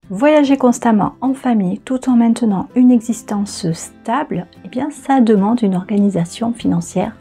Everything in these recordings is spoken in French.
Voyager constamment en famille tout en maintenant une existence stable, eh bien ça demande une organisation financière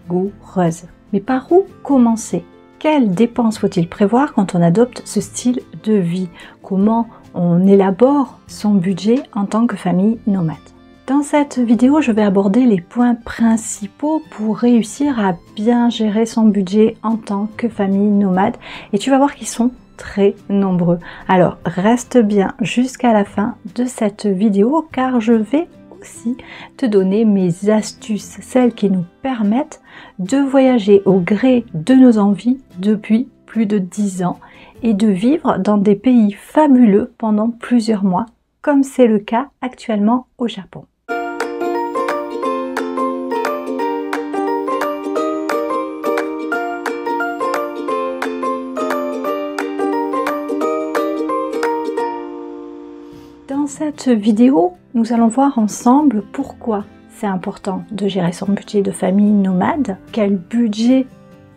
rigoureuse. Mais par où commencer? Quelles dépenses faut-il prévoir quand on adopte ce style de vie? Comment on élabore son budget en tant que famille nomade? Dans cette vidéo, je vais aborder les points principaux pour réussir à bien gérer son budget en tant que famille nomade. Et tu vas voir qu'ils sont très nombreux. Alors reste bien jusqu'à la fin de cette vidéo car je vais aussi te donner mes astuces, celles qui nous permettent de voyager au gré de nos envies depuis plus de 10 ans et de vivre dans des pays fabuleux pendant plusieurs mois, comme c'est le cas actuellement au Japon. Dans cette vidéo, nous allons voir ensemble pourquoi c'est important de gérer son budget de famille nomade, quel budget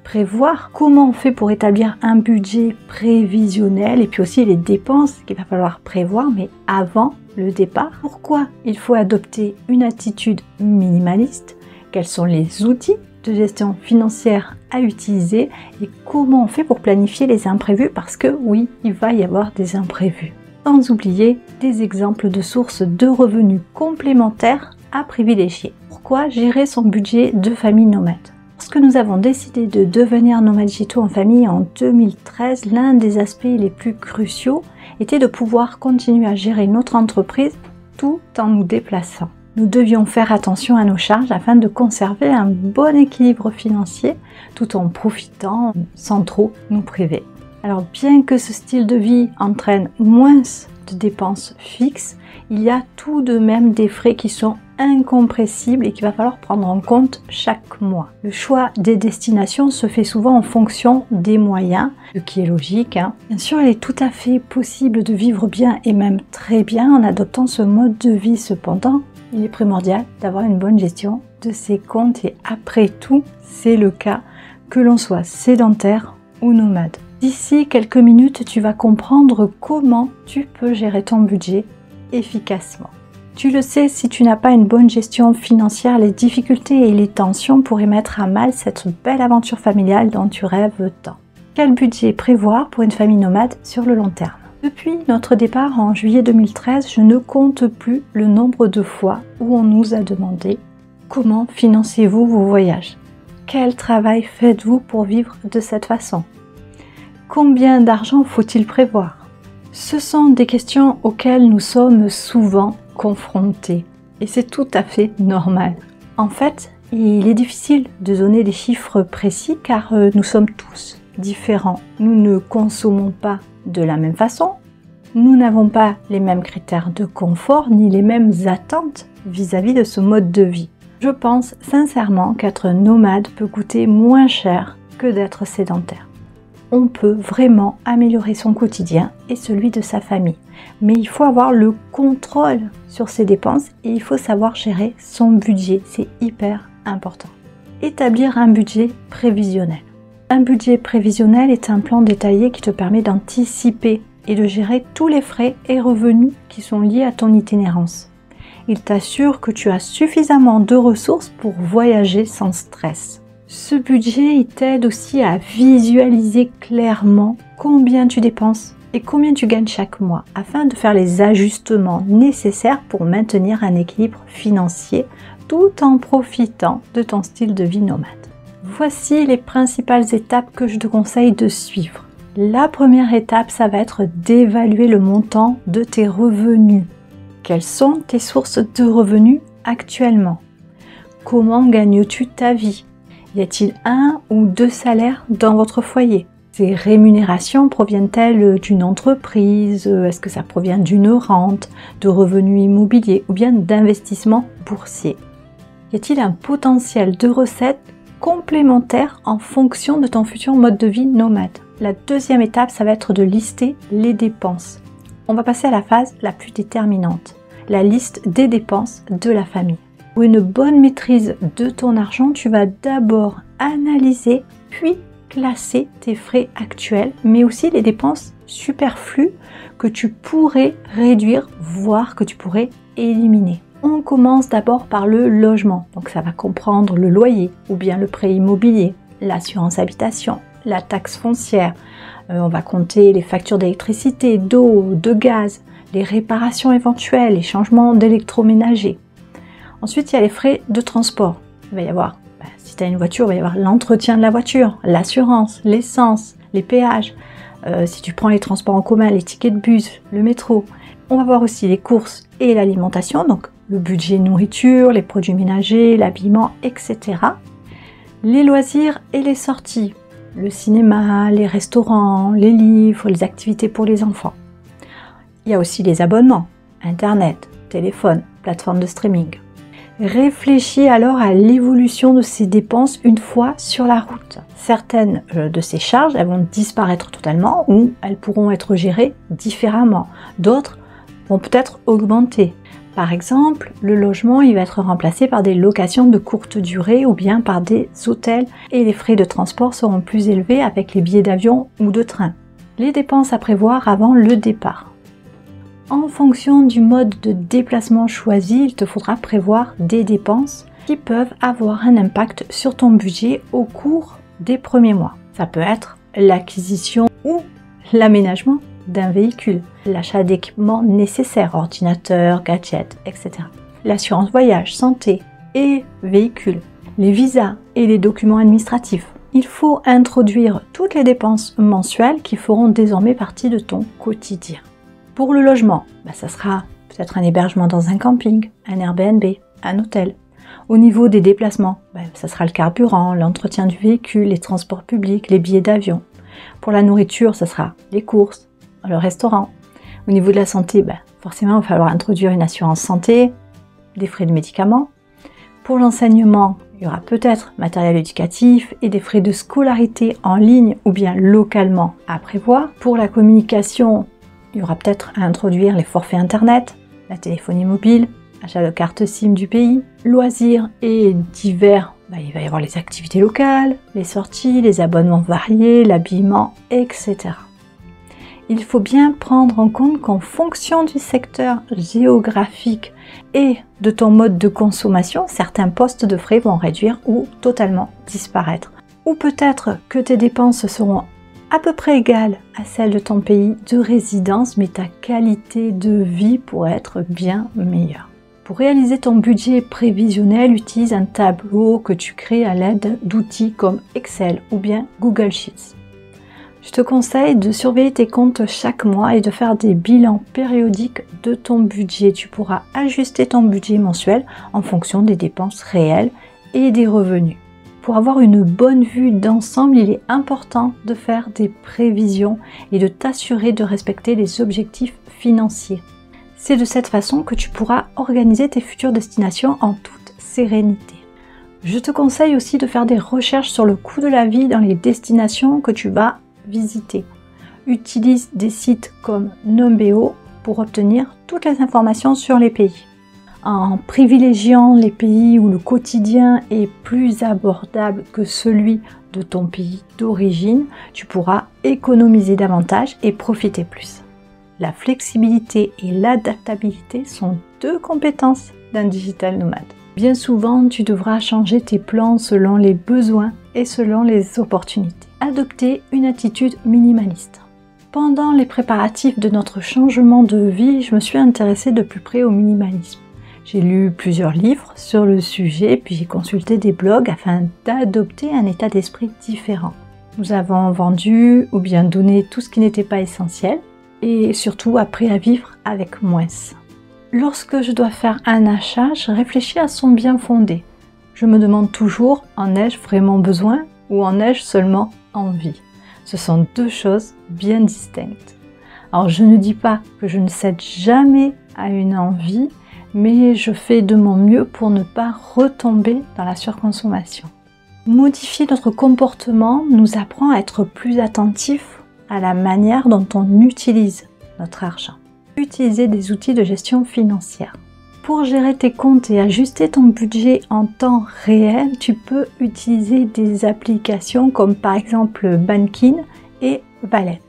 prévoir, comment on fait pour établir un budget prévisionnel et puis aussi les dépenses qu'il va falloir prévoir mais avant le départ, pourquoi il faut adopter une attitude minimaliste, quels sont les outils de gestion financière à utiliser et comment on fait pour planifier les imprévus parce que oui, il va y avoir des imprévus. Sans oublier des exemples de sources de revenus complémentaires à privilégier. Pourquoi gérer son budget de famille nomade? Lorsque nous avons décidé de devenir nomades digitaux en famille en 2013, l'un des aspects les plus cruciaux était de pouvoir continuer à gérer notre entreprise tout en nous déplaçant. Nous devions faire attention à nos charges afin de conserver un bon équilibre financier tout en profitant sans trop nous priver. Alors bien que ce style de vie entraîne moins de dépenses fixes, il y a tout de même des frais qui sont incompressibles et qu'il va falloir prendre en compte chaque mois. Le choix des destinations se fait souvent en fonction des moyens, ce qui est logique. Bien sûr, il est tout à fait possible de vivre bien et même très bien en adoptant ce mode de vie. Cependant, il est primordial d'avoir une bonne gestion de ses comptes et après tout, c'est le cas que l'on soit sédentaire ou nomade. D'ici quelques minutes, tu vas comprendre comment tu peux gérer ton budget efficacement. Tu le sais, si tu n'as pas une bonne gestion financière, les difficultés et les tensions pourraient mettre à mal cette belle aventure familiale dont tu rêves tant. Quel budget prévoir pour une famille nomade sur le long terme? Depuis notre départ en juillet 2013, je ne compte plus le nombre de fois où on nous a demandé comment financez-vous vos voyages? Quel travail faites-vous pour vivre de cette façon? Combien d'argent faut-il prévoir? Ce sont des questions auxquelles nous sommes souvent confrontés et c'est tout à fait normal. En fait, il est difficile de donner des chiffres précis car nous sommes tous différents. Nous ne consommons pas de la même façon, nous n'avons pas les mêmes critères de confort ni les mêmes attentes vis-à-vis de ce mode de vie. Je pense sincèrement qu'être nomade peut coûter moins cher que d'être sédentaire. On peut vraiment améliorer son quotidien et celui de sa famille. Mais il faut avoir le contrôle sur ses dépenses et il faut savoir gérer son budget. C'est hyper important. Établir un budget prévisionnel. Un budget prévisionnel est un plan détaillé qui te permet d'anticiper et de gérer tous les frais et revenus qui sont liés à ton itinérance. Il t'assure que tu as suffisamment de ressources pour voyager sans stress. Ce budget t'aide aussi à visualiser clairement combien tu dépenses et combien tu gagnes chaque mois afin de faire les ajustements nécessaires pour maintenir un équilibre financier tout en profitant de ton style de vie nomade. Voici les principales étapes que je te conseille de suivre. La première étape, ça va être d'évaluer le montant de tes revenus. Quelles sont tes sources de revenus actuellement? Comment gagnes-tu ta vie? Y a-t-il un ou deux salaires dans votre foyer? Ces rémunérations proviennent-elles d'une entreprise? Est-ce que ça provient d'une rente, de revenus immobiliers ou bien d'investissements boursiers? Y a-t-il un potentiel de recettes complémentaires en fonction de ton futur mode de vie nomade? La deuxième étape, ça va être de lister les dépenses. On va passer à la phase la plus déterminante, la liste des dépenses de la famille. Pour une bonne maîtrise de ton argent, tu vas d'abord analyser puis classer tes frais actuels, mais aussi les dépenses superflues que tu pourrais réduire, voire que tu pourrais éliminer. On commence d'abord par le logement, donc ça va comprendre le loyer ou bien le prêt immobilier, l'assurance habitation, la taxe foncière, on va compter les factures d'électricité, d'eau, de gaz, les réparations éventuelles, les changements d'électroménager. Ensuite, il y a les frais de transport. Il va y avoir, si tu as une voiture, il va y avoir l'entretien de la voiture, l'assurance, l'essence, les péages. Si tu prends les transports en commun, les tickets de bus, le métro. On va voir aussi les courses et l'alimentation, donc le budget nourriture, les produits ménagers, l'habillement, etc. Les loisirs et les sorties, le cinéma, les restaurants, les livres, les activités pour les enfants. Il y a aussi les abonnements, internet, téléphone, plateforme de streaming. Réfléchis alors à l'évolution de ces dépenses une fois sur la route. Certaines de ces charges, elles vont disparaître totalement ou elles pourront être gérées différemment. D'autres vont peut-être augmenter. Par exemple, le logement, il va être remplacé par des locations de courte durée ou bien par des hôtels et les frais de transport seront plus élevés avec les billets d'avion ou de train. Les dépenses à prévoir avant le départ. En fonction du mode de déplacement choisi, il te faudra prévoir des dépenses qui peuvent avoir un impact sur ton budget au cours des premiers mois. Ça peut être l'acquisition ou l'aménagement d'un véhicule, l'achat d'équipements nécessaires, ordinateurs, gadgets, etc. L'assurance voyage, santé et véhicules, les visas et les documents administratifs. Il faut introduire toutes les dépenses mensuelles qui feront désormais partie de ton quotidien. Pour le logement, ça sera peut-être un hébergement dans un camping, un Airbnb, un hôtel. Au niveau des déplacements, ça sera le carburant, l'entretien du véhicule, les transports publics, les billets d'avion. Pour la nourriture, ça sera les courses, le restaurant. Au niveau de la santé, forcément, il va falloir introduire une assurance santé, des frais de médicaments. Pour l'enseignement, il y aura peut-être matériel éducatif et des frais de scolarité en ligne ou bien localement à prévoir. Pour la communication, il y aura peut-être à introduire les forfaits internet, la téléphonie mobile, achat de carte SIM du pays, loisirs et divers. Il va y avoir les activités locales, les sorties, les abonnements variés, l'habillement, etc. Il faut bien prendre en compte qu'en fonction du secteur géographique et de ton mode de consommation, certains postes de frais vont réduire ou totalement disparaître. Ou peut-être que tes dépenses seront à peu près égale à celle de ton pays de résidence, mais ta qualité de vie pourrait être bien meilleure. Pour réaliser ton budget prévisionnel, utilise un tableau que tu crées à l'aide d'outils comme Excel ou bien Google Sheets. Je te conseille de surveiller tes comptes chaque mois et de faire des bilans périodiques de ton budget. Tu pourras ajuster ton budget mensuel en fonction des dépenses réelles et des revenus. Pour avoir une bonne vue d'ensemble, il est important de faire des prévisions et de t'assurer de respecter les objectifs financiers. C'est de cette façon que tu pourras organiser tes futures destinations en toute sérénité. Je te conseille aussi de faire des recherches sur le coût de la vie dans les destinations que tu vas visiter. Utilise des sites comme Numbeo pour obtenir toutes les informations sur les pays. En privilégiant les pays où le quotidien est plus abordable que celui de ton pays d'origine, tu pourras économiser davantage et profiter plus. La flexibilité et l'adaptabilité sont deux compétences d'un digital nomade. Bien souvent, tu devras changer tes plans selon les besoins et selon les opportunités. Adopter une attitude minimaliste. Pendant les préparatifs de notre changement de vie, je me suis intéressée de plus près au minimalisme. J'ai lu plusieurs livres sur le sujet, puis j'ai consulté des blogs afin d'adopter un état d'esprit différent. Nous avons vendu ou bien donné tout ce qui n'était pas essentiel et surtout appris à vivre avec moins. Lorsque je dois faire un achat, je réfléchis à son bien fondé. Je me demande toujours, en ai-je vraiment besoin ou en ai-je seulement envie? Ce sont deux choses bien distinctes. Alors je ne dis pas que je ne cède jamais à une envie, mais je fais de mon mieux pour ne pas retomber dans la surconsommation. Modifier notre comportement nous apprend à être plus attentifs à la manière dont on utilise notre argent. Utiliser des outils de gestion financière. Pour gérer tes comptes et ajuster ton budget en temps réel, tu peux utiliser des applications comme par exemple Bankin et Wallet.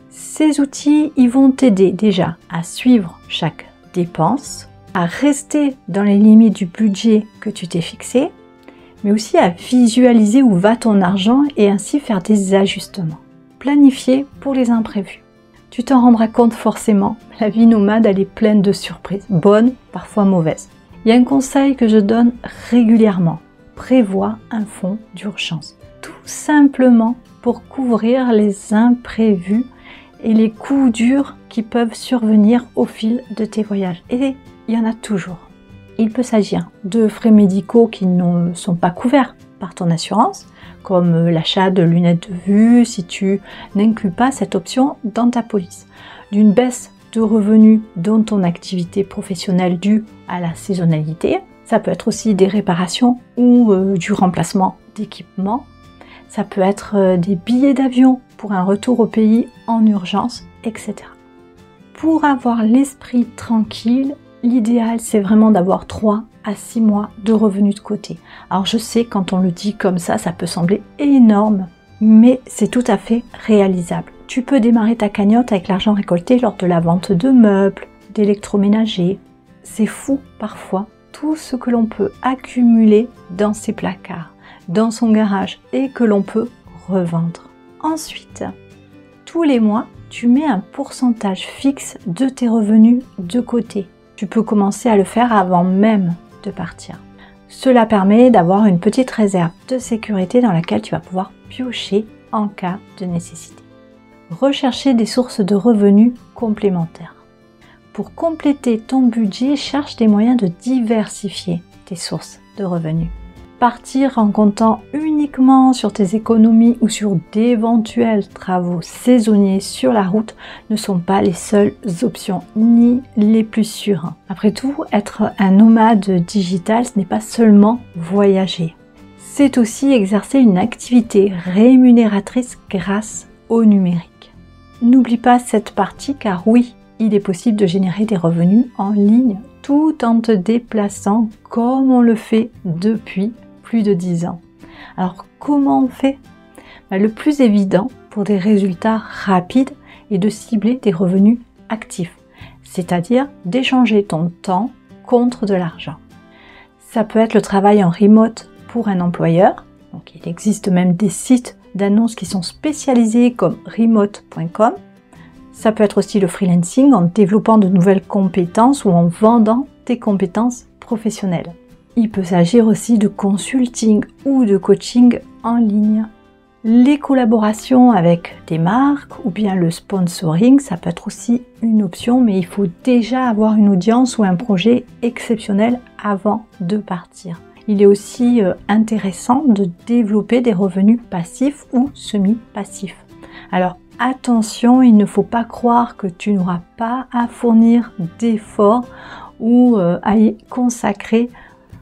Ces outils, ils vont t'aider déjà à suivre chaque dépense, à rester dans les limites du budget que tu t'es fixé, mais aussi à visualiser où va ton argent et ainsi faire des ajustements. Planifier pour les imprévus. Tu t'en rendras compte forcément, la vie nomade elle est pleine de surprises, bonnes, parfois mauvaises. Il y a un conseil que je donne régulièrement, prévois un fonds d'urgence. Tout simplement pour couvrir les imprévus et les coups durs qui peuvent survenir au fil de tes voyages. Et il y en a toujours. Il peut s'agir de frais médicaux qui ne sont pas couverts par ton assurance, comme l'achat de lunettes de vue si tu n'inclus pas cette option dans ta police, d'une baisse de revenus dans ton activité professionnelle due à la saisonnalité. Ça peut être aussi des réparations ou du remplacement d'équipements. Ça peut être des billets d'avion pour un retour au pays en urgence, etc. Pour avoir l'esprit tranquille, l'idéal c'est vraiment d'avoir 3 à 6 mois de revenus de côté. Alors je sais, quand on le dit comme ça peut sembler énorme, mais c'est tout à fait réalisable. Tu peux démarrer ta cagnotte avec l'argent récolté lors de la vente de meubles, d'électroménagers. C'est fou parfois tout ce que l'on peut accumuler dans ses placards, dans son garage et que l'on peut revendre. Ensuite, tous les mois, tu mets un pourcentage fixe de tes revenus de côté. Tu peux commencer à le faire avant même de partir. Cela permet d'avoir une petite réserve de sécurité dans laquelle tu vas pouvoir piocher en cas de nécessité. Rechercher des sources de revenus complémentaires. Pour compléter ton budget, cherche des moyens de diversifier tes sources de revenus. Partir en comptant uniquement sur tes économies ou sur d'éventuels travaux saisonniers sur la route ne sont pas les seules options, ni les plus sûres. Après tout, être un nomade digital, ce n'est pas seulement voyager. C'est aussi exercer une activité rémunératrice grâce au numérique. N'oublie pas cette partie car oui, il est possible de générer des revenus en ligne tout en te déplaçant comme on le fait depuis plus de 10 ans. Alors comment on fait? Le plus évident pour des résultats rapides est de cibler des revenus actifs, c'est-à-dire d'échanger ton temps contre de l'argent. Ça peut être le travail en remote pour un employeur, donc il existe même des sites d'annonces qui sont spécialisés comme remote.com. Ça peut être aussi le freelancing en développant de nouvelles compétences ou en vendant tes compétences professionnelles. Il peut s'agir aussi de consulting ou de coaching en ligne. Les collaborations avec des marques ou bien le sponsoring, ça peut être aussi une option, mais il faut déjà avoir une audience ou un projet exceptionnel avant de partir. Il est aussi intéressant de développer des revenus passifs ou semi-passifs. Alors attention, il ne faut pas croire que tu n'auras pas à fournir d'efforts ou à y consacrer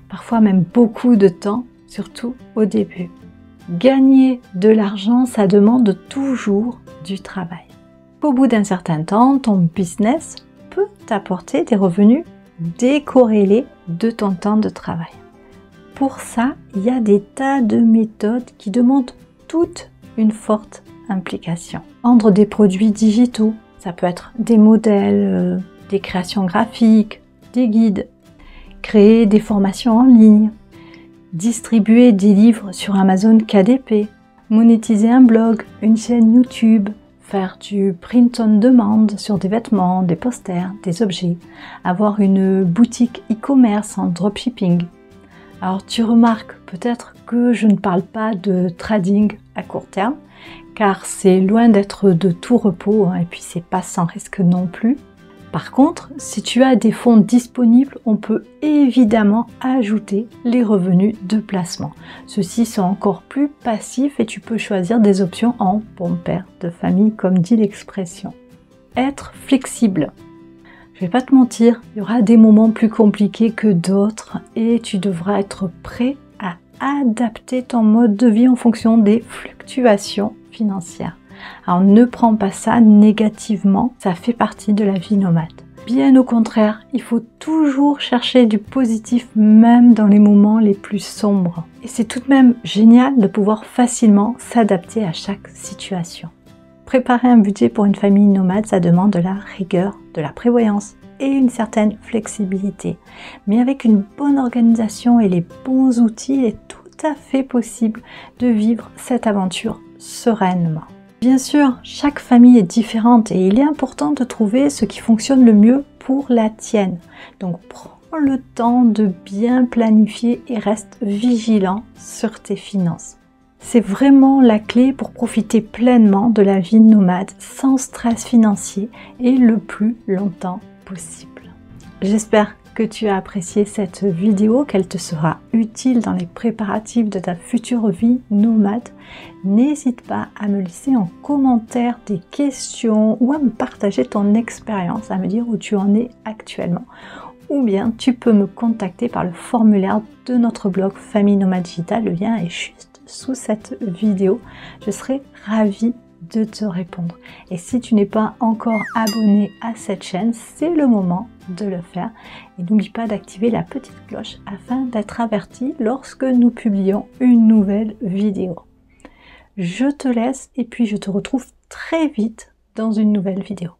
parfois même beaucoup de temps, surtout au début. Gagner de l'argent, ça demande toujours du travail. Au bout d'un certain temps, ton business peut t'apporter des revenus décorrélés de ton temps de travail. Pour ça, il y a des tas de méthodes qui demandent toute une forte implication. Vendre des produits digitaux, ça peut être des modèles, des créations graphiques, des guides, créer des formations en ligne, distribuer des livres sur Amazon KDP, monétiser un blog, une chaîne YouTube, faire du print on demand sur des vêtements, des posters, des objets, avoir une boutique e-commerce en dropshipping. Alors tu remarques peut-être que je ne parle pas de trading à court terme, car c'est loin d'être de tout repos et puis c'est pas sans risque non plus. Par contre, si tu as des fonds disponibles, on peut évidemment ajouter les revenus de placement. Ceux-ci sont encore plus passifs et tu peux choisir des options en bon père de famille, comme dit l'expression. Être flexible. Je vais pas te mentir, il y aura des moments plus compliqués que d'autres et tu devras être prêt à adapter ton mode de vie en fonction des fluctuations financières. Alors ne prends pas ça négativement, ça fait partie de la vie nomade. Bien au contraire, il faut toujours chercher du positif même dans les moments les plus sombres. Et c'est tout de même génial de pouvoir facilement s'adapter à chaque situation. Préparer un budget pour une famille nomade, ça demande de la rigueur, de la prévoyance et une certaine flexibilité. Mais avec une bonne organisation et les bons outils, il est tout à fait possible de vivre cette aventure sereinement. Bien sûr, chaque famille est différente et il est important de trouver ce qui fonctionne le mieux pour la tienne. Donc prends le temps de bien planifier et reste vigilant sur tes finances. C'est vraiment la clé pour profiter pleinement de la vie nomade sans stress financier et le plus longtemps possible. J'espère que tu as apprécié cette vidéo, qu'elle te sera utile dans les préparatifs de ta future vie nomade. N'hésite pas à me laisser en commentaire des questions ou à me partager ton expérience, à me dire où tu en es actuellement. Ou bien tu peux me contacter par le formulaire de notre blog Famille Nomade Digital, le lien est juste sous cette vidéo. Je serai ravie de te répondre. Et si tu n'es pas encore abonné à cette chaîne, c'est le moment de le faire. Et n'oublie pas d'activer la petite cloche afin d'être averti lorsque nous publions une nouvelle vidéo. Je te laisse et puis je te retrouve très vite dans une nouvelle vidéo.